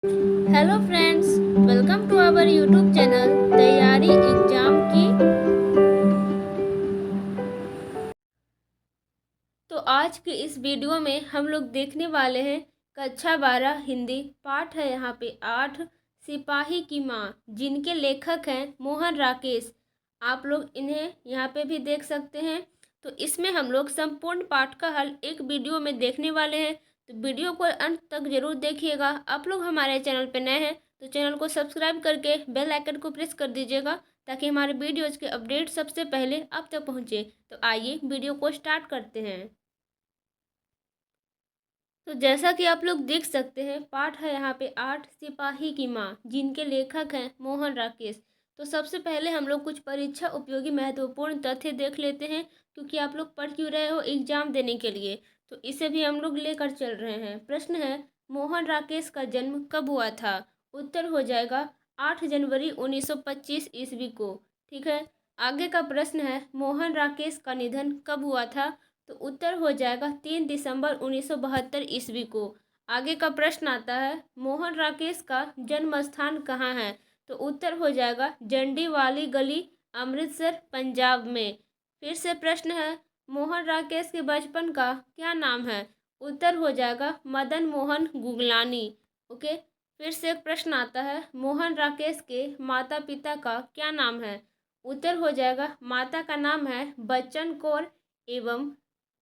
Hello friends, welcome to our YouTube channel तैयारी exam की। तो आज के इस वीडियो में हम लोग देखने वाले हैं कक्षा 12 हिंदी पाठ है यहाँ पे 8 सिपाही की माँ, जिनके लेखक हैं मोहन राकेश। आप लोग इन्हें यहाँ पे भी देख सकते हैं। तो इसमें हम लोग संपूर्ण पाठ का हल एक वीडियो में देखने वाले हैं। तो वीडियो को अंत तक जरूर देखिएगा। आप लोग हमारे चैनल पे नए हैं तो चैनल को सब्सक्राइब करके बेल आइकन को प्रेस कर दीजिएगा, ताकि हमारे वीडियोज़ के अपडेट सबसे पहले आप तक पहुँचे। तो आइए वीडियो को स्टार्ट करते हैं। तो जैसा कि आप लोग देख सकते हैं, पाठ है यहाँ पे 8 सिपाही की माँ, जिनके लेखक हैं मोहन राकेश। तो सबसे पहले हम लोग कुछ परीक्षा उपयोगी महत्वपूर्ण तथ्य देख लेते हैं, क्योंकि आप लोग पढ़ क्यों रहे हो एग्जाम देने के लिए। तो इसे भी हम लोग लेकर चल रहे हैं। प्रश्न है, मोहन राकेश का जन्म कब हुआ था? उत्तर हो जाएगा 8 जनवरी 1925 ईस्वी को। ठीक है। आगे का प्रश्न है, मोहन राकेश का निधन कब हुआ था? तो उत्तर हो जाएगा 3 दिसंबर 1972 ईस्वी को। आगे का प्रश्न आता है, मोहन राकेश का जन्म स्थान कहाँ है? तो उत्तर हो जाएगा जंडी वाली गली, अमृतसर, पंजाब में। फिर से प्रश्न है, मोहन राकेश के बचपन का क्या नाम है? उत्तर हो जाएगा मदन मोहन गुगलानी। ओके। फिर से एक प्रश्न आता है, मोहन राकेश के माता पिता का क्या नाम है? उत्तर हो जाएगा माता का नाम है बच्चन कौर एवं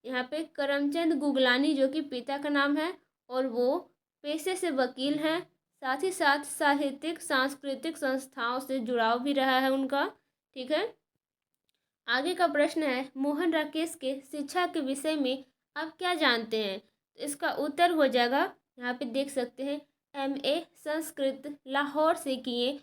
यहाँ पे करमचंद गुगलानी, जो कि पिता का नाम है, और वो पेशे से वकील हैं। साथ ही साथ साहित्यिक सांस्कृतिक संस्थाओं से जुड़ाव भी रहा है उनका। ठीक है। आगे का प्रश्न है, मोहन राकेश के शिक्षा के विषय में आप क्या जानते हैं? तो इसका उत्तर हो जाएगा, यहाँ पे देख सकते हैं, MA संस्कृत लाहौर से किए,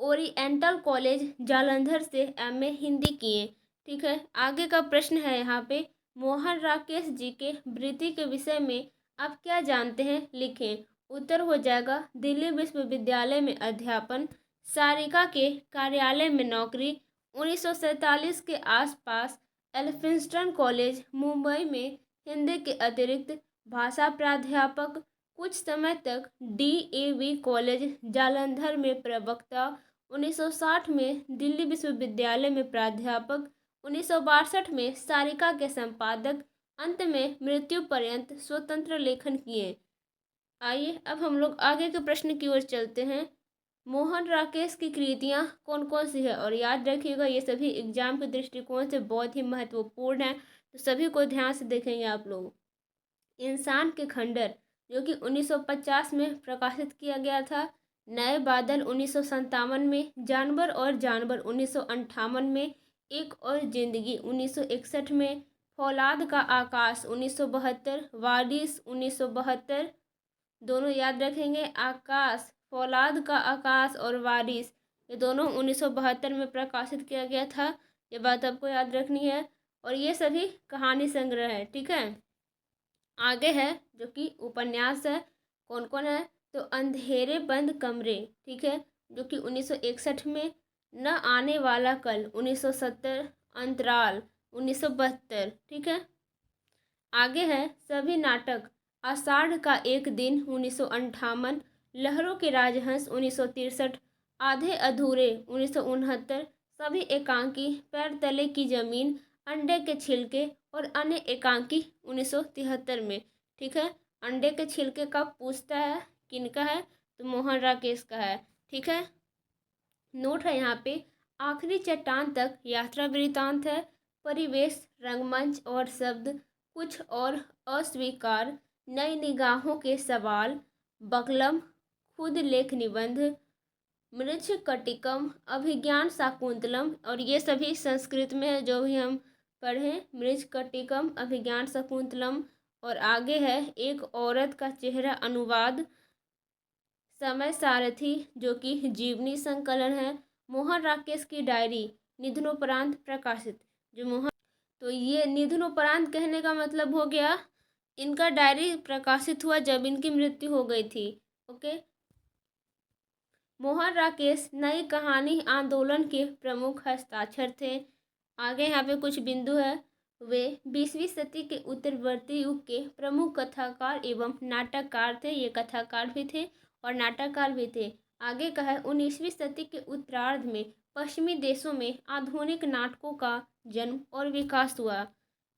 ओरिएंटल कॉलेज जालंधर से MA हिंदी किए। ठीक है। आगे का प्रश्न है यहाँ पे, मोहन राकेश जी के वृत्ति के विषय में आप क्या जानते हैं, लिखें। उत्तर हो जाएगा दिल्ली विश्वविद्यालय में अध्यापन, सारिका के कार्यालय में नौकरी, 1947 के आसपास एल्फिंस्टन कॉलेज मुंबई में हिंदी के अतिरिक्त भाषा प्राध्यापक, कुछ समय तक DAV कॉलेज जालंधर में प्रवक्ता, 1960 में दिल्ली विश्वविद्यालय में प्राध्यापक, 1962 में सारिका के संपादक, अंत में मृत्यु पर्यंत स्वतंत्र लेखन किए। आइए अब हम लोग आगे के प्रश्न की ओर चलते हैं। मोहन राकेश की कृतियाँ कौन कौन सी है? और याद रखिएगा, ये सभी एग्जाम के दृष्टिकोण से बहुत ही महत्वपूर्ण है, तो सभी को ध्यान से देखेंगे आप लोग। इंसान के खंडर, जो कि 1950 में प्रकाशित किया गया था। नए बादल 1957 में, जानवर और जानवर 1958 में, एक और जिंदगी 1961 में, फौलाद का आकाश 1972, वारिस 1972। दोनों याद रखेंगे, आकाश, फौलाद का आकाश और वारिस, ये दोनों 1972 में प्रकाशित किया गया था। ये बात आपको याद रखनी है। और ये सभी कहानी संग्रह है। ठीक है। आगे है जो कि उपन्यास है। कौन कौन है? तो अंधेरे बंद कमरे, ठीक है, जो कि 1961 में, न आने वाला कल 1970, अंतराल 1972। ठीक है। आगे है सभी नाटक, आषाढ़ का एक दिन 1958, लहरों के राजहंस 1963, आधे अधूरे 1969, सभी एकांकी, पैर तले की जमीन, अंडे के छिलके और अन्य एकांकी 1973 में। ठीक है। अंडे के छिलके का पूछता है, किनका है? तो मोहन राकेश का है। ठीक है। नोट है यहाँ पे, आखिरी चट्टान तक यात्रा वृतांत है। परिवेश, रंगमंच और शब्द, कुछ और अस्वीकार, नई निगाहों के सवाल, बकलम, खुद लेख निबंध, मृच्छ कटिकम, अभिज्ञान शाकुंतलम, और ये सभी संस्कृत में है जो भी हम पढ़ें, मृच्छ कटिकम, अभिज्ञान शाकुंतलम। और आगे है एक औरत का चेहरा अनुवाद, समय सारथी, जो कि जीवनी संकलन है। मोहन राकेश की डायरी, निधनोपरांत प्रकाशित। जो मोहन, तो ये निधनोपरांत कहने का मतलब हो गया, इनका डायरी प्रकाशित हुआ जब इनकी मृत्यु हो गई थी। ओके। मोहन राकेश नई कहानी आंदोलन के प्रमुख हस्ताक्षर थे। आगे यहाँ पे कुछ बिंदु है। वे 20वीं सदी के उत्तरवर्ती युग के प्रमुख कथाकार एवं नाटककार थे। ये कथाकार भी थे और नाटककार भी थे। आगे का है 19वीं सदी के उत्तरार्ध में पश्चिमी देशों में आधुनिक नाटकों का जन्म और विकास हुआ।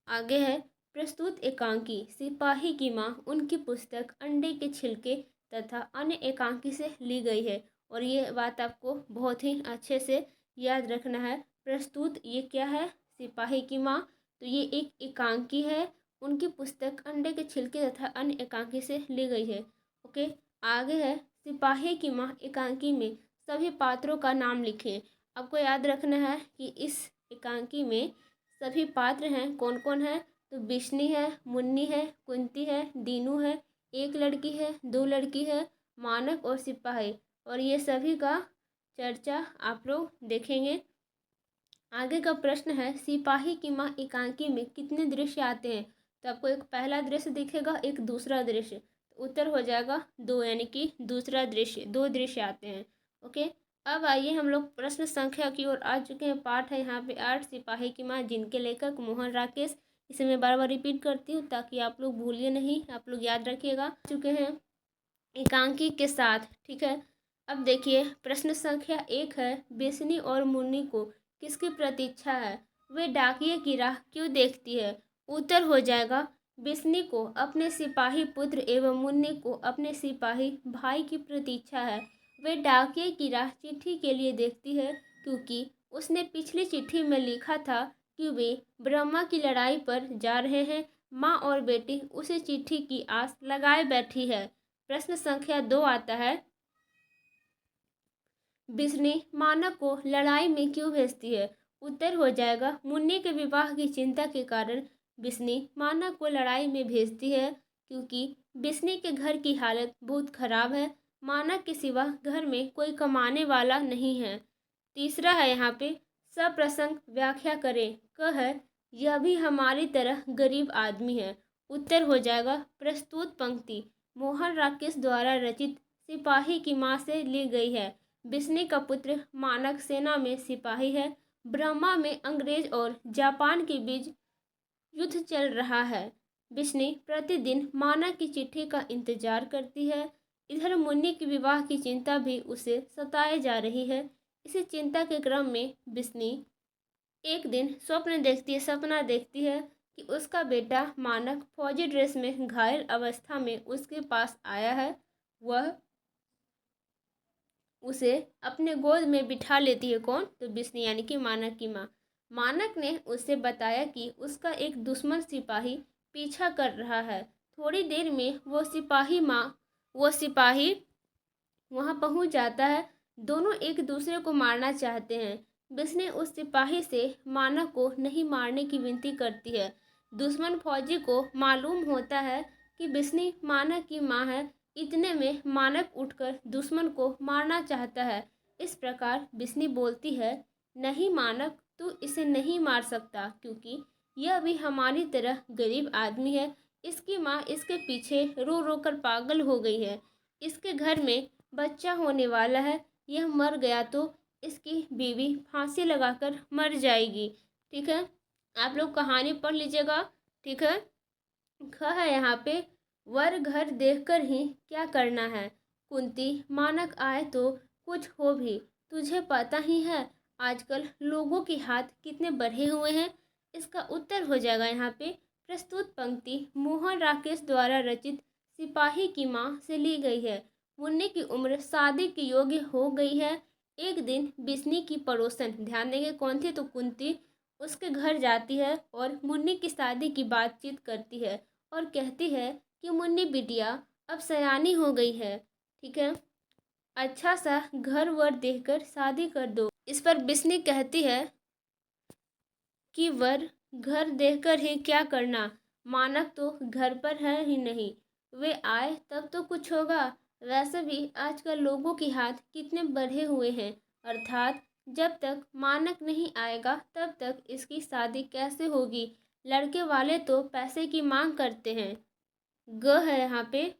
आगे है प्रस्तुत एकांकी सिपाही की माँ, उनकी पुस्तक अंडे के छिलके तथा अन्य एकांकी से ली गई है। और ये बात आपको बहुत ही अच्छे से याद रखना है। प्रस्तुत ये क्या है, सिपाही की माँ, तो ये एक एकांकी है। उनकी पुस्तक अंडे के छिलके तथा अन्य एकांकी से ली गई है। ओके, आगे है सिपाही की माँ एकांकी में सभी पात्रों का नाम लिखें। आपको याद रखना है कि इस एकांकी में सभी पात्र हैं, कौन कौन है, तो बिश्नी है, मुन्नी है, कुंती है, दीनू है, एक लड़की है, दो लड़की है, मानक और सिपाही। और ये सभी का चर्चा आप लोग देखेंगे। आगे का प्रश्न है सिपाही की माँ एकांकी में कितने दृश्य आते हैं। तो आपको एक पहला दृश्य दिखेगा, एक दूसरा दृश्य। तो उत्तर हो जाएगा दो, यानी कि दूसरा दृश्य, दो दृश्य आते हैं। ओके, अब आइए हम लोग प्रश्न संख्या की ओर आ चुके हैं। पाठ है यहाँ पे 8 सिपाही की माँ, जिनके लेखक मोहन राकेश। इसे मैं बार बार रिपीट करती हूँ ताकि आप लोग भूलिए नहीं, आप लोग याद रखिएगा। चुके हैं एकांकी के साथ, ठीक है। अब देखिए प्रश्न संख्या 1 है, बेसनी और मुन्नी को किसकी प्रतीक्षा है, वे डाकिये की राह क्यों देखती है। उत्तर हो जाएगा बेसनी को अपने सिपाही पुत्र एवं मुन्नी को अपने सिपाही भाई की प्रतीक्षा है। वे डाकिये की राह चिट्ठी के लिए देखती है क्योंकि उसने पिछली चिट्ठी में लिखा था कि वे ब्रह्मा की लड़ाई पर जा रहे हैं। माँ और बेटी उसे चिट्ठी की आस लगाए बैठी है। प्रश्न संख्या 2 आता है, बिस्नी मानक को लड़ाई में क्यों भेजती है। उत्तर हो जाएगा मुन्नी के विवाह की चिंता के कारण बिस्नी मानक को लड़ाई में भेजती है क्योंकि बिस्नी के घर की हालत बहुत खराब है। मानक के सिवा घर में कोई कमाने वाला नहीं है। तीसरा है यहाँ पे सप्रसंग व्याख्या करें। क है यह भी हमारी तरह गरीब आदमी है। उत्तर हो जाएगा प्रस्तुत पंक्ति मोहन राकेश द्वारा रचित सिपाही की माँ से ली गई है। बिस्नी का पुत्र मानक सेना में सिपाही है। ब्रह्मा में अंग्रेज और जापान के बीच युद्ध चल रहा है। बिस्नी प्रतिदिन मानक की चिट्ठी का इंतजार करती है। इधर मुन्नी के विवाह की चिंता भी उसे सताए जा रही है। इसी चिंता के क्रम में बिस्नी एक दिन सपना देखती है कि उसका बेटा मानक फौजी ड्रेस में घायल अवस्था में उसके पास आया है। वह उसे अपने गोद में बिठा लेती है। कौन, तो बिस्नी यानी कि मानक की माँ। मानक ने उसे बताया कि उसका एक दुश्मन सिपाही पीछा कर रहा है। थोड़ी देर में वो सिपाही वहां पहुंच जाता है। दोनों एक दूसरे को मारना चाहते हैं। बिस्नी उस सिपाही से मानक को नहीं मारने की विनती करती है। दुश्मन फौजी को मालूम होता है कि बिस्नी मानक की माँ है। इतने में मानक उठकर दुश्मन को मारना चाहता है। इस प्रकार बिस्नी बोलती है, नहीं मानक, तू इसे नहीं मार सकता क्योंकि यह भी हमारी तरह गरीब आदमी है। इसकी माँ इसके पीछे रो रो कर पागल हो गई है। इसके घर में बच्चा होने वाला है। यह मर गया तो इसकी बीवी फांसी लगाकर मर जाएगी। ठीक है, आप लोग कहानी पढ़ लीजिएगा। ठीक है, ख है यहाँ पे वर घर देखकर ही क्या करना है। कुंती मानक आए तो कुछ हो भी, तुझे पता ही है आजकल लोगों के हाथ कितने बढ़े हुए हैं। इसका उत्तर हो जाएगा यहाँ पे प्रस्तुत पंक्ति मोहन राकेश द्वारा रचित सिपाही की माँ से ली गई है। मुन्नी की उम्र शादी के योग्य हो गई है। एक दिन बिस्नी की पड़ोसन, ध्यान देंगे कौन थी, तो कुंती, उसके घर जाती है और मुन्नी की शादी की बातचीत करती है और कहती है कि मुन्नी बिटिया अब सयानी हो गई है, ठीक है, अच्छा सा घर वर देखकर शादी कर दो। इस पर बिस्नी कहती है कि वर घर देखकर ही क्या करना, मानक तो घर पर है ही नहीं, वे आए तब तो कुछ होगा। वैसे भी आजकल लोगों के हाथ कितने बढ़े हुए हैं, अर्थात जब तक मानक नहीं आएगा तब तक इसकी शादी कैसे होगी। लड़के वाले तो पैसे की मांग करते हैं। ग है यहाँ पे,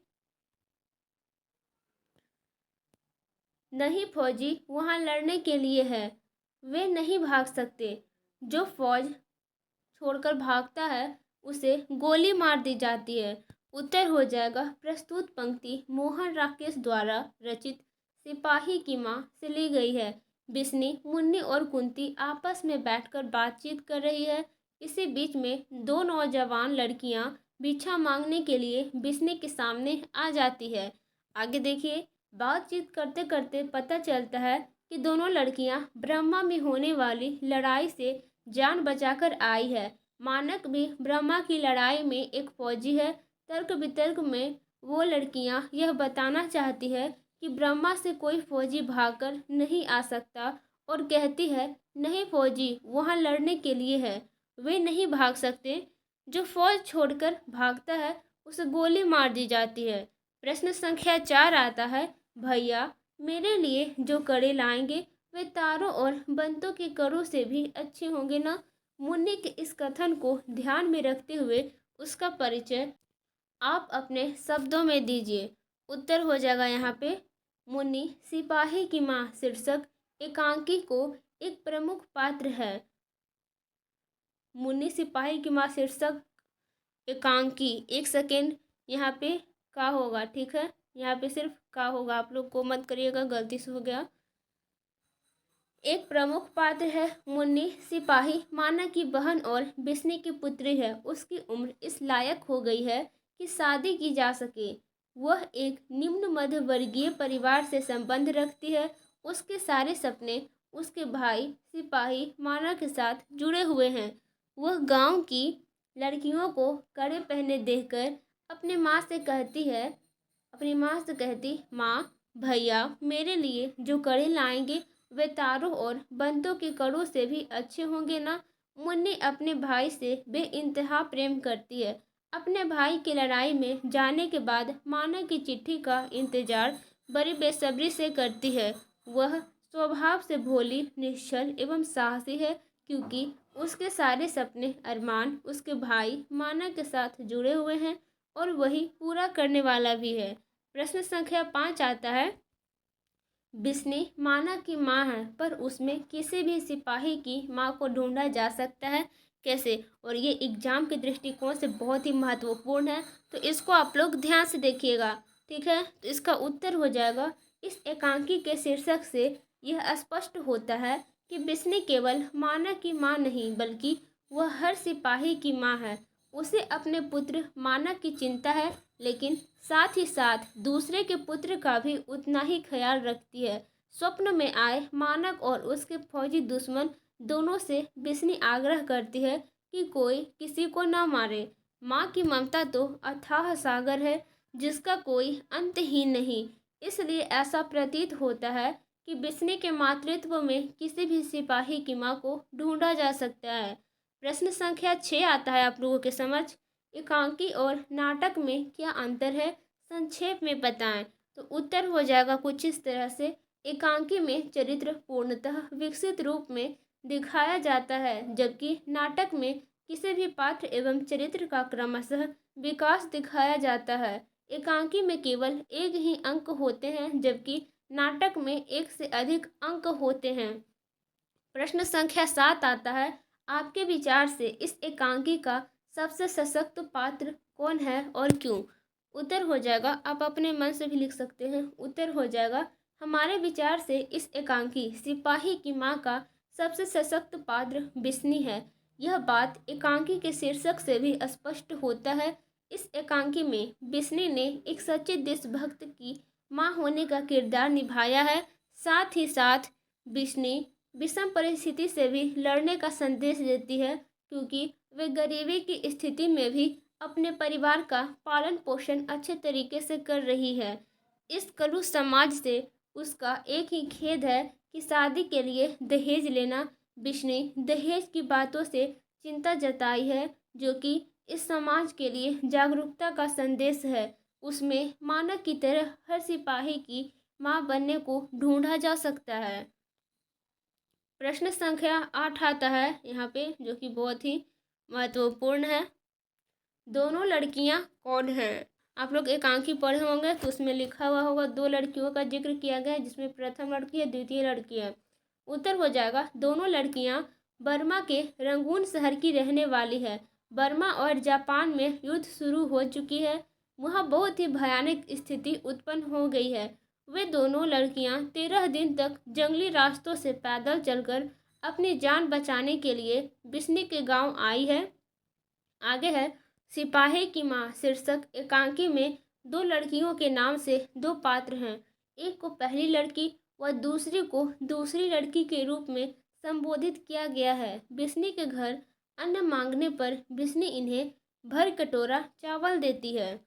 नहीं फौजी वहाँ लड़ने के लिए है, वे नहीं भाग सकते। जो फौज छोड़कर भागता है उसे गोली मार दी जाती है। उत्तर हो जाएगा प्रस्तुत पंक्ति मोहन राकेश द्वारा रचित सिपाही की माँ से ली गई है। बिस्नी, मुन्नी और कुंती आपस में बैठकर बातचीत कर रही है। इसी बीच में दो नौजवान लड़कियां भिक्षा मांगने के लिए बिस्नी के सामने आ जाती है। आगे देखिए, बातचीत करते करते पता चलता है कि दोनों लड़कियां ब्रह्मा में होने वाली लड़ाई से जान बचाकर आई है। मानक भी ब्रह्मा की लड़ाई में एक फौजी है। तर्क वितर्क में वो लड़कियां यह बताना चाहती है कि ब्रह्मा से कोई फौजी भागकर नहीं आ सकता और कहती है नहीं, फौजी वहां लड़ने के लिए है, वे नहीं भाग सकते। जो फौज छोड़कर भागता है उसे गोली मार दी जाती है। प्रश्न संख्या 4 आता है, भैया मेरे लिए जो कड़े लाएंगे वे तारों और बंतों के कड़ों से भी अच्छे होंगे ना। मुन्नी के इस कथन को ध्यान में रखते हुए उसका परिचय आप अपने शब्दों में दीजिए। उत्तर हो जाएगा यहाँ पे मुन्नी सिपाही की माँ शीर्षक एकांकी को एक प्रमुख पात्र है। मुन्नी सिपाही की माँ शीर्षक एकांकी, एक सेकेंड, यहाँ पे का होगा, ठीक है, यहाँ पे सिर्फ का होगा, आप लोग को मत करिएगा, गलती से हो गया। एक प्रमुख पात्र है। मुन्नी सिपाही माना की बहन और बिस्नी की पुत्री है। उसकी उम्र इस लायक हो गई है कि शादी की जा सके। वह एक निम्न मध्य वर्गीय परिवार से संबंध रखती है। उसके सारे सपने उसके भाई सिपाही माना के साथ जुड़े हुए हैं। वह गांव की लड़कियों को कड़े पहने देखकर अपनी माँ से कहती, माँ भैया मेरे लिए जो कड़े लाएंगे वे तारों और बंतों के कड़ों से भी अच्छे होंगे ना। मुन्नी अपने भाई से बेइंतहा प्रेम करती है। अपने भाई की लड़ाई में जाने के बाद माना की चिट्ठी का इंतजार बड़ी बेसब्री से करती है। वह स्वभाव से भोली, निश्चल एवं साहसी है, क्योंकि उसके सारे सपने अरमान उसके भाई माना के साथ जुड़े हुए हैं और वही पूरा करने वाला भी है। प्रश्न संख्या 5 आता है, बिस्नी माना की माँ है, पर उसमें किसी भी सिपाही की माँ को ढूंढा जा सकता है, कैसे? और ये एग्जाम के दृष्टिकोण से बहुत ही महत्वपूर्ण है, तो इसको आप लोग ध्यान से देखिएगा, ठीक है। तो इसका उत्तर हो जाएगा, इस एकांकी के शीर्षक से यह स्पष्ट होता है कि बिस्नी केवल माना की माँ नहीं, बल्कि वह हर सिपाही की माँ है। उसे अपने पुत्र माना की चिंता है, लेकिन साथ ही साथ दूसरे के पुत्र का भी उतना ही ख्याल रखती है। स्वप्न में आए मानक और उसके फौजी दुश्मन दोनों से बिस्नी आग्रह करती है कि कोई किसी को ना मारे। माँ की ममता तो अथाह सागर है जिसका कोई अंत ही नहीं। इसलिए ऐसा प्रतीत होता है कि बिस्नी के मातृत्व में किसी भी सिपाही की माँ को ढूंढा जा सकता है। प्रश्न संख्या 6 आता है आप लोगों के समझ, एकांकी और नाटक में क्या अंतर है, संक्षेप में बताएं। तो उत्तर हो जाएगा कुछ इस तरह से, एकांकी में चरित्र पूर्णतः विकसित रूप में दिखाया जाता है, जबकि नाटक में किसी भी पात्र एवं चरित्र का क्रमशः विकास दिखाया जाता है। एकांकी में केवल एक ही अंक होते हैं, जबकि नाटक में एक से अधिक अंक होते हैं। प्रश्न संख्या 7 आता है, आपके विचार से इस एकांकी का सबसे सशक्त पात्र कौन है और क्यों? उत्तर हो जाएगा, आप अपने मन से भी लिख सकते हैं। उत्तर हो जाएगा, हमारे विचार से इस एकांकी सिपाही की माँ का सबसे सशक्त पात्र बिस्नी है। यह बात एकांकी के शीर्षक से भी स्पष्ट होता है। इस एकांकी में बिस्नी ने एक सच्चे देशभक्त की माँ होने का किरदार निभाया है। साथ ही साथ बिस्नी विषम परिस्थिति से भी लड़ने का संदेश देती है, क्योंकि वे गरीबी की स्थिति में भी अपने परिवार का पालन पोषण अच्छे तरीके से कर रही है। इस कलु समाज से उसका एक ही खेद है कि शादी के लिए दहेज लेना। बिस्नी दहेज की बातों से चिंता जताई है, जो कि इस समाज के लिए जागरूकता का संदेश है। उसमें मानक की तरह हर सिपाही की माँ बनने को ढूंढा जा सकता है। प्रश्न संख्या 8 आता है यहाँ पे, जो कि बहुत ही महत्वपूर्ण है। दोनों लड़कियां कौन हैं? आप लोग एकांकी पढ़े होंगे तो उसमें लिखा हुआ होगा, दो लड़कियों का जिक्र किया गया है, जिसमें प्रथम लड़की है, द्वितीय लड़की है। उत्तर हो जाएगा, दोनों लड़कियां बर्मा के रंगून शहर की रहने वाली है। बर्मा और जापान में युद्ध शुरू हो चुकी है। वहाँ बहुत ही भयानक स्थिति उत्पन्न हो गई है। वे दोनों लड़कियाँ 13 दिन तक जंगली रास्तों से पैदल चलकर अपनी जान बचाने के लिए बिस्नी के गांव आई है। आगे है सिपाही की माँ शीर्षक एकांकी में दो लड़कियों के नाम से दो पात्र हैं। एक को पहली लड़की व दूसरी को दूसरी लड़की के रूप में संबोधित किया गया है। बिस्नी के घर अन्न मांगने पर बिस्नी इन्हें भर कटोरा चावल देती है।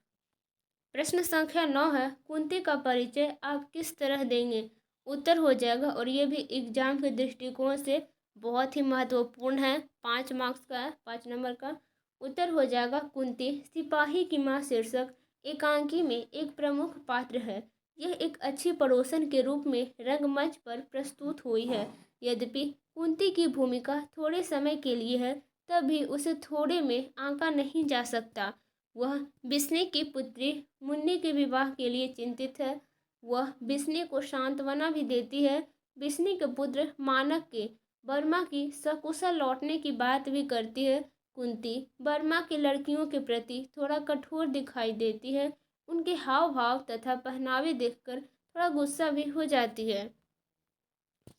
प्रश्न संख्या 9 है, कुंती का परिचय आप किस तरह देंगे? उत्तर हो जाएगा, और ये भी एग्जाम के दृष्टिकोण से बहुत ही महत्वपूर्ण है, 5 मार्क्स का है, 5 नंबर का। उत्तर हो जाएगा कुंती सिपाही की माँ शीर्षक एकांकी में एक प्रमुख पात्र है। यह एक अच्छी पड़ोसन के रूप में रंगमंच पर प्रस्तुत हुई है। यद्यपि कुंती की भूमिका थोड़े समय के लिए है, तब भी उसे थोड़े में आंका नहीं जा सकता। वह बिस्नी की पुत्री मुन्नी के विवाह के लिए चिंतित है। वह बिस्नी को सांत्वना भी देती है। बिस्नी के पुत्र मानक के बर्मा की सकुशल लौटने की बात भी करती है। कुंती बर्मा की लड़कियों के प्रति थोड़ा कठोर दिखाई देती है। उनके हाव भाव तथा पहनावे देखकर थोड़ा गुस्सा भी हो जाती है।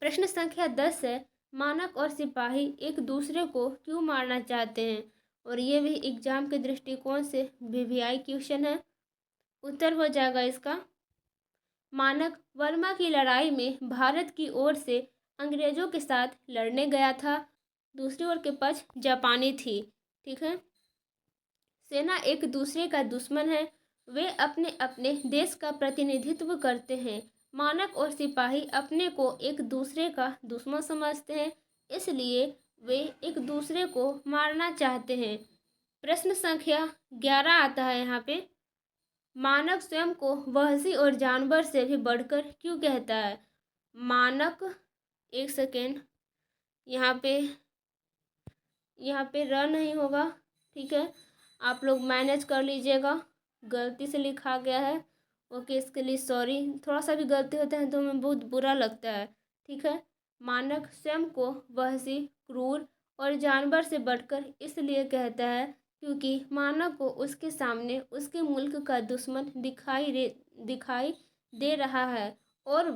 प्रश्न संख्या 10 है, मानक और सिपाही एक दूसरे को क्यों मारना चाहते हैं? और ये भी एग्जाम के दृष्टिकोण से वीवीआई क्वेश्चन है। उत्तर हो जाएगा इसका, मानक वर्मा की लड़ाई में भारत की ओर से अंग्रेजों के साथ लड़ने गया था। दूसरी ओर के पक्ष जापानी थी। ठीक है, सेना एक दूसरे का दुश्मन है। वे अपने अपने देश का प्रतिनिधित्व करते हैं। मानक और सिपाही अपने को एक दूसरे का दुश्मन समझते हैं, इसलिए वे एक दूसरे को मारना चाहते हैं। प्रश्न संख्या 11 आता है यहाँ पे, मानक स्वयं को वहशी और जानवर से भी बढ़कर क्यों कहता है? मानक, एक सेकेंड, यहाँ पे र नहीं होगा, ठीक है, आप लोग मैनेज कर लीजिएगा, गलती से लिखा गया है। ओके, इसके लिए सॉरी, थोड़ा सा भी गलती होता है तो हमें बहुत बुरा लगता है। ठीक है, मानक स्वयं को वहशी, क्रूर और जानवर से बढ़कर इसलिए कहता है क्योंकि मानव को उसके सामने उसके मुल्क का दुश्मन दिखाई दे रहा है, और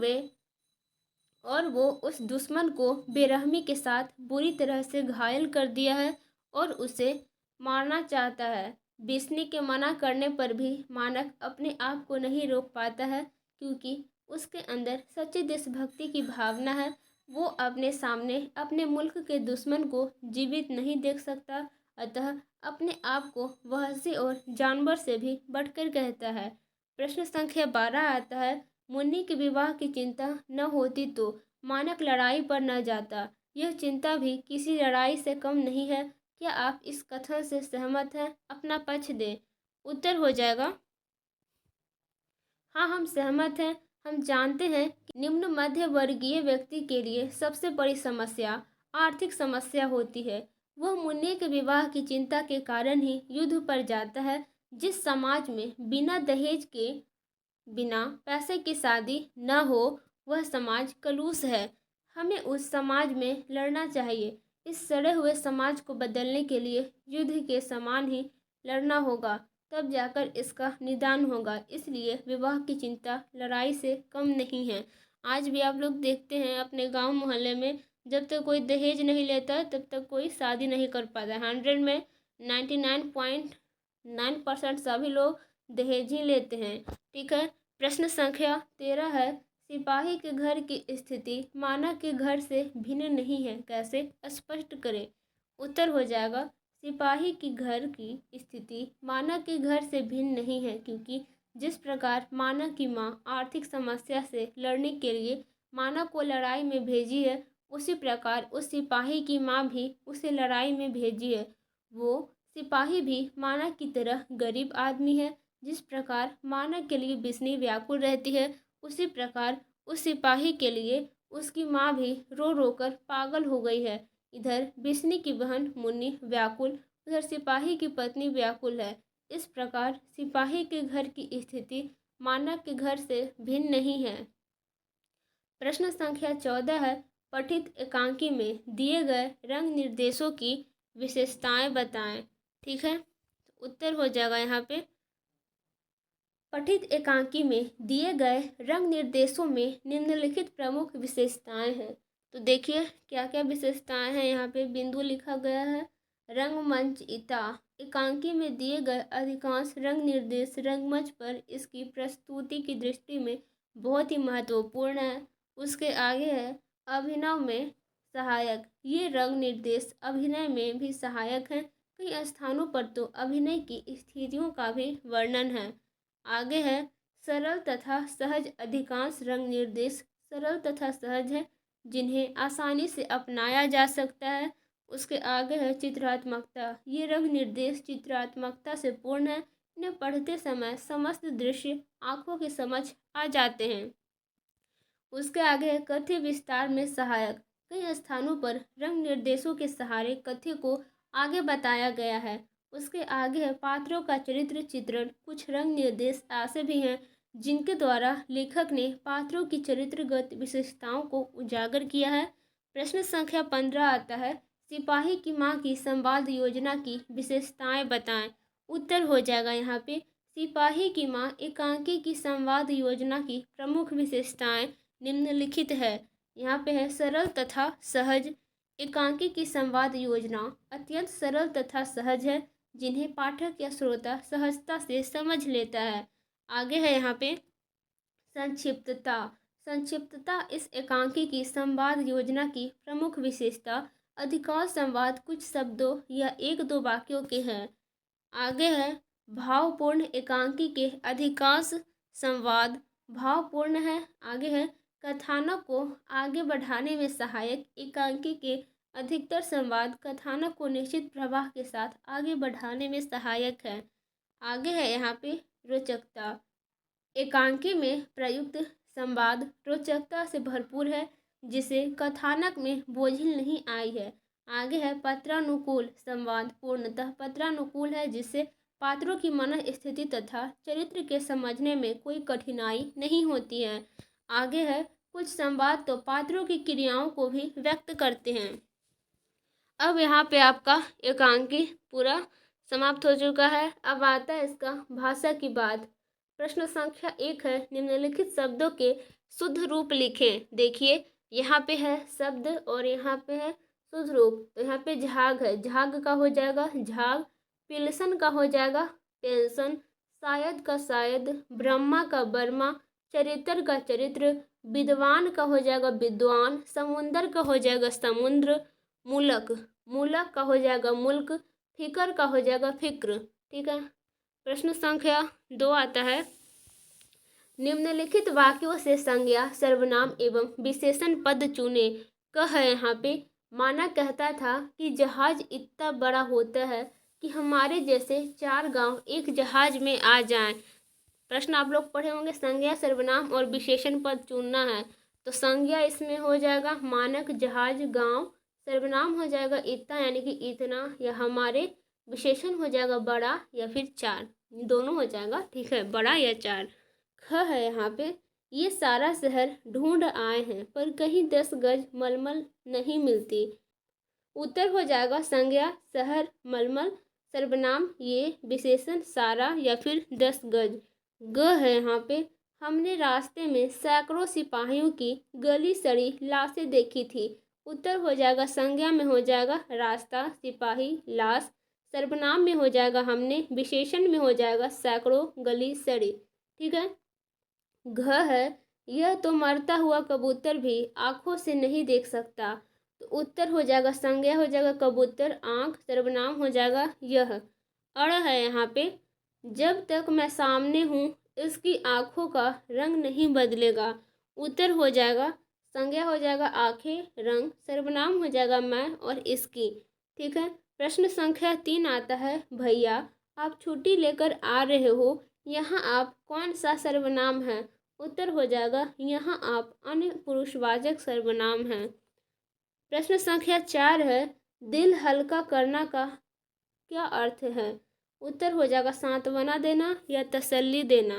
वो उस दुश्मन को बेरहमी के साथ बुरी तरह से घायल कर दिया है और उसे मारना चाहता है। बिस्नी के मना करने पर भी मानक अपने आप को नहीं रोक पाता है, क्योंकि उसके अंदर सच्ची देशभक्ति की भावना है। वो अपने सामने अपने मुल्क के दुश्मन को जीवित नहीं देख सकता, अतः अपने आप को वहशी और जानवर से भी बढ़कर कहता है। प्रश्न संख्या 12 आता है, मुन्नी के विवाह की चिंता न होती तो मानक लड़ाई पर न जाता। यह चिंता भी किसी लड़ाई से कम नहीं है। क्या आप इस कथन से सहमत हैं? अपना पक्ष दें। उत्तर हो जाएगा, हाँ, हम सहमत हैं। हम जानते हैं कि निम्न मध्य वर्गीय व्यक्ति के लिए सबसे बड़ी समस्या आर्थिक समस्या होती है। वह मुन्नी के विवाह की चिंता के कारण ही युद्ध पर जाता है। जिस समाज में बिना दहेज के, बिना पैसे की शादी न हो, वह समाज कलुष है। हमें उस समाज में लड़ना चाहिए। इस सड़े हुए समाज को बदलने के लिए युद्ध के समान ही लड़ना होगा, तब जाकर इसका निदान होगा। इसलिए विवाह की चिंता लड़ाई से कम नहीं है। आज भी आप लोग देखते हैं अपने गांव मोहल्ले में, जब तक कोई दहेज नहीं लेता तब तक कोई शादी नहीं कर पाता। 100 में 99.9% सभी लोग दहेज ही लेते हैं। ठीक है, प्रश्न संख्या 13 है, सिपाही के घर की स्थिति मानक के घर से भिन्न नहीं है, कैसे? स्पष्ट करें। उत्तर हो जाएगा, सिपाही की घर की स्थिति मानक के घर से भिन्न नहीं है, क्योंकि जिस प्रकार मानक की माँ आर्थिक समस्या से लड़ने के लिए मानक को लड़ाई में भेजी है, उसी प्रकार उस सिपाही की माँ भी उसे लड़ाई में भेजी है। वो सिपाही भी मानक की तरह गरीब आदमी है। जिस प्रकार मानक के लिए बिस्नी व्याकुल रहती है, उसी प्रकार उस सिपाही के लिए उसकी माँ भी रो रो कर पागल हो गई है। इधर बिस्नी की बहन मुन्नी व्याकुल, उधर सिपाही की पत्नी व्याकुल है। इस प्रकार सिपाही के घर की स्थिति मानक के घर से भिन्न नहीं है। प्रश्न संख्या 14 है, पठित एकांकी में दिए गए रंग निर्देशों की विशेषताएं बताएं। ठीक है, उत्तर हो जाएगा यहाँ पे, पठित एकांकी में दिए गए रंग निर्देशों में निम्नलिखित प्रमुख विशेषताएं हैं। तो देखिए क्या क्या विशेषताएं हैं। यहाँ पे बिंदु लिखा गया है। रंगमंचयिता एकांकी में दिए गए अधिकांश रंग निर्देश रंगमंच पर इसकी प्रस्तुति की दृष्टि में बहुत ही महत्वपूर्ण है। उसके आगे है अभिनव में सहायक। ये रंग निर्देश अभिनय में भी सहायक हैं। कई स्थानों पर तो अभिनय की स्थितियों का भी वर्णन है। आगे है सरल तथा सहज। अधिकांश रंग निर्देश सरल तथा सहज है जिन्हें आसानी से अपनाया जा सकता है। उसके आगे है चित्रात्मकता। ये रंग निर्देश चित्रात्मकता से पूर्ण है। इन्हें पढ़ते समय समस्त दृश्य आंखों के समझ आ जाते हैं। उसके आगे है कथ्य विस्तार में सहायक। कई स्थानों पर रंग निर्देशों के सहारे कथ्य को आगे बताया गया है। उसके आगे है पात्रों का चरित्र चित्रण। कुछ रंग निर्देश ऐसे भी हैं जिनके द्वारा लेखक ने पात्रों की चरित्रगत विशेषताओं को उजागर किया है। प्रश्न संख्या 15 आता है सिपाही की मां की संवाद योजना की विशेषताएं बताएं। उत्तर हो जाएगा यहाँ पे सिपाही की मां एकांकी की संवाद योजना की प्रमुख विशेषताएं निम्नलिखित है। यहाँ पे है सरल तथा सहज। एकांकी की संवाद योजना अत्यंत सरल तथा सहज है जिन्हें पाठक या श्रोता सहजता से समझ लेता है। आगे है यहाँ पे संक्षिप्तता। संक्षिप्तता इस एकांकी की संवाद योजना की प्रमुख विशेषता। अधिकांश संवाद कुछ शब्दों या एक दो वाक्यों के हैं। आगे है भावपूर्ण। एकांकी के अधिकांश संवाद भावपूर्ण है। आगे है कथानक को आगे बढ़ाने में सहायक। एकांकी के अधिकतर संवाद कथानक को निश्चित प्रवाह के साथ आगे बढ़ाने में सहायक है। आगे है यहाँ पे रोचकता। एकांकी में प्रयुक्त संवाद रोचकता से भरपूर है जिसे कथानक में बोझिल नहीं आई है। आगे है पत्रानुकूल संवाद पूर्णतः पत्रानुकूल है जिससे पात्रों की मन स्थिति तथा चरित्र के समझने में कोई कठिनाई नहीं होती है। आगे है कुछ संवाद तो पात्रों की क्रियाओं को भी व्यक्त करते हैं। अब यहाँ पे आपका एकांकी पूरा समाप्त हो चुका है। अब आता है इसका भाषा की बात। प्रश्न संख्या 1 है निम्नलिखित शब्दों के शुद्ध रूप लिखें। देखिए यहाँ पे है शब्द और यहाँ पे है शुद्ध रूप। तो यहाँ पे झाग है, झाग का हो जाएगा झाग। पिलसन का हो जाएगा पेंशन। शायद का शायद। ब्रह्मा का ब्रह्मा। चरित्र का चरित्र। विद्वान का हो जाएगा विद्वान। समुंदर का हो जाएगा समुद्र। मूलक, मूलक का हो जाएगा मुल्क। फिकर का हो जाएगा फिक्र। ठीक है। प्रश्न संख्या 2 आता है निम्नलिखित वाक्यों से संज्ञा सर्वनाम एवं विशेषण पद चुने। कह है यहाँ पे माना कहता था कि जहाज इतना बड़ा होता है कि हमारे जैसे 4 गांव एक जहाज में आ जाएं। प्रश्न आप लोग पढ़े होंगे संज्ञा सर्वनाम और विशेषण पद चुनना है। तो संज्ञा इसमें हो जाएगा मानक जहाज गांव। सर्वनाम हो जाएगा इतना यानी कि इतना या हमारे। विशेषण हो जाएगा बड़ा या फिर 4, दोनों हो जाएगा। ठीक है, बड़ा या 4। ख है यहाँ पे ये सारा शहर ढूंढ आए हैं पर कहीं 10 गज मलमल नहीं मिलती। उत्तर हो जाएगा संज्ञा शहर मलमल। सर्वनाम ये विशेषण सारा या फिर 10 गज। ग है यहाँ पे हमने रास्ते में सैकड़ों सिपाहियों की गली सड़ी लाशें देखी थी। उत्तर हो जाएगा संज्ञा में हो जाएगा रास्ता सिपाही लाश। सर्वनाम में हो जाएगा हमने। विशेषण में हो जाएगा सैकड़ों गली सड़ी। ठीक है। घ है यह तो मरता हुआ कबूतर भी आंखों से नहीं देख सकता। तो उत्तर हो जाएगा संज्ञा हो जाएगा कबूतर आंख। सर्वनाम हो जाएगा यह। अड़ है यहाँ पे जब तक मैं सामने हूँ इसकी आंखों का रंग नहीं बदलेगा। उत्तर हो जाएगा संज्ञा हो जाएगा आंखें रंग। सर्वनाम हो जाएगा मैं और इसकी। ठीक है। प्रश्न संख्या 3 आता है भैया आप छुट्टी लेकर आ रहे हो, यहाँ आप कौन सा सर्वनाम है। उत्तर हो जाएगा यहाँ आप अन्य पुरुषवाचक सर्वनाम है। प्रश्न संख्या 4 है दिल हल्का करना का क्या अर्थ है। उत्तर हो जाएगा सांत्वना देना या तसल्ली देना।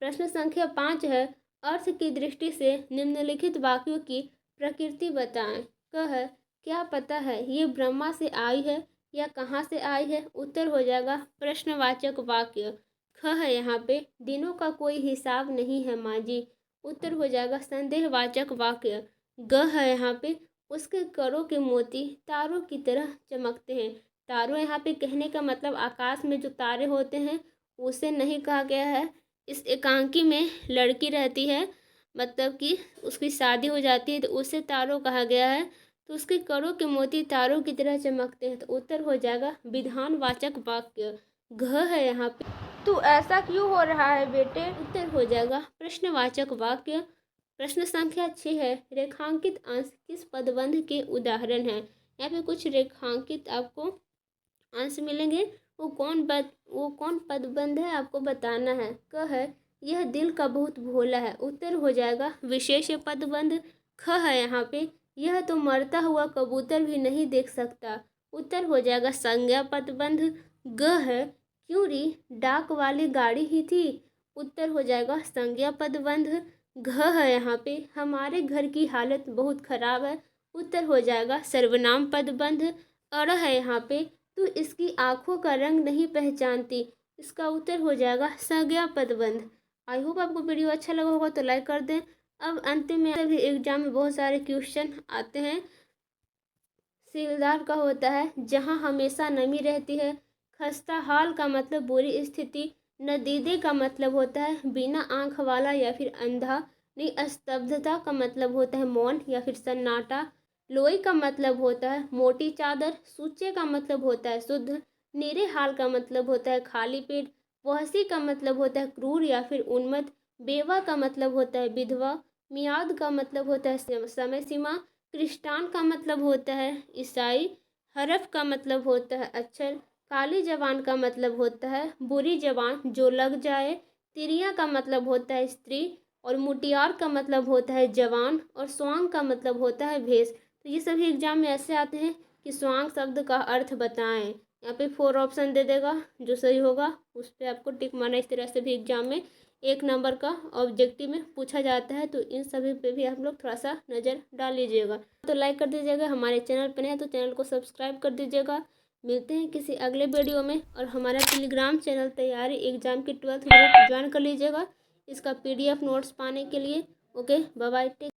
प्रश्न संख्या 5 है अर्थ की दृष्टि से निम्नलिखित वाक्यों की प्रकृति बताएं। कह क्या पता है ये ब्रह्मा से आई है या कहाँ से आई है। उत्तर हो जाएगा प्रश्नवाचक वाक्य। ख है यहाँ पे दिनों का कोई हिसाब नहीं है माँ जी। उत्तर हो जाएगा संदेहवाचक वाक्य। ग है यहाँ पे उसके करों के मोती तारों की तरह चमकते हैं। तारों यहाँ पे कहने का मतलब आकाश में जो तारे होते हैं उसे नहीं कहा गया है। इस एकांकी में लड़की रहती है, मतलब कि उसकी शादी हो जाती है तो उसे तारों कहा गया है। तो उसके करों के मोती तारों की तरह चमकते हैं। तो उत्तर हो जाएगा विधानवाचक वाक्य। घ है यहाँ पे तू ऐसा क्यों हो रहा है बेटे। उत्तर हो जाएगा प्रश्नवाचक वाक्य। प्रश्न संख्या 6 है रेखांकित अंश किस पदबंध के उदाहरण हैं। यहाँ पे कुछ रेखांकित आपको अंश मिलेंगे। वो कौन पदबंध है आपको बताना है। क है यह दिल का बहुत भोला है। उत्तर हो जाएगा विशेष पदबंध। ख है यहाँ पे यह तो मरता हुआ कबूतर भी नहीं देख सकता। उत्तर हो जाएगा संज्ञा पदबंध। ग है क्यों री डाक वाली गाड़ी ही थी। उत्तर हो जाएगा संज्ञा पदबंध। घ है यहाँ पे हमारे घर की हालत बहुत खराब है। उत्तर हो जाएगा सर्वनाम पदबंध। अड़ है यहाँ पे तू इसकी आंखों का रंग नहीं पहचानती। इसका उत्तर हो जाएगा संज्ञा पदबंध। आई होप आपको वीडियो अच्छा लगा होगा तो लाइक कर दें। अब अंतिम में अभी एग्जाम में बहुत सारे क्वेश्चन आते हैं। सीलदार का होता है जहाँ हमेशा नमी रहती है। खस्ता हाल का मतलब बुरी स्थिति। नदीदे का मतलब होता है बिना आंख वाला या फिर अंधा। निस्तब्धता का मतलब होता है मौन या फिर सन्नाटा। लोई का मतलब होता है मोटी चादर। सूचे का मतलब होता है शुद्ध। नीरे हाल का मतलब होता है खाली पेट। वहसी का मतलब होता है क्रूर या फिर उन्मत्त। बेवा का मतलब होता है विधवा। मियाद का मतलब होता है समय सीमा। क्रिस्टान का मतलब होता है ईसाई। हरफ का मतलब होता है अक्षर। काली जबान का मतलब होता है बुरी जबान जो लग जाए। तिरिया का मतलब होता है स्त्री। और मुटियार का मतलब होता है जवान। और स्वांग का मतलब होता है भेष। तो ये सभी एग्जाम में ऐसे आते हैं कि स्वांग शब्द का अर्थ बताएं। यहाँ पे 4 ऑप्शन दे देगा, जो सही होगा उस पर आपको टिक मारना। इस तरह से भी एग्जाम में 1 नंबर का ऑब्जेक्टिव में पूछा जाता है। तो इन सभी पे भी आप लोग थोड़ा सा नज़र डाल लीजिएगा। तो लाइक कर दीजिएगा, हमारे चैनल पर है तो चैनल को सब्सक्राइब कर दीजिएगा। मिलते हैं किसी अगले वीडियो में। और हमारा टेलीग्राम चैनल तैयारी एग्जाम की 12th ग्रुप ज्वाइन कर लीजिएगा इसका PDF नोट्स पाने के लिए। Okay, bye bye, take.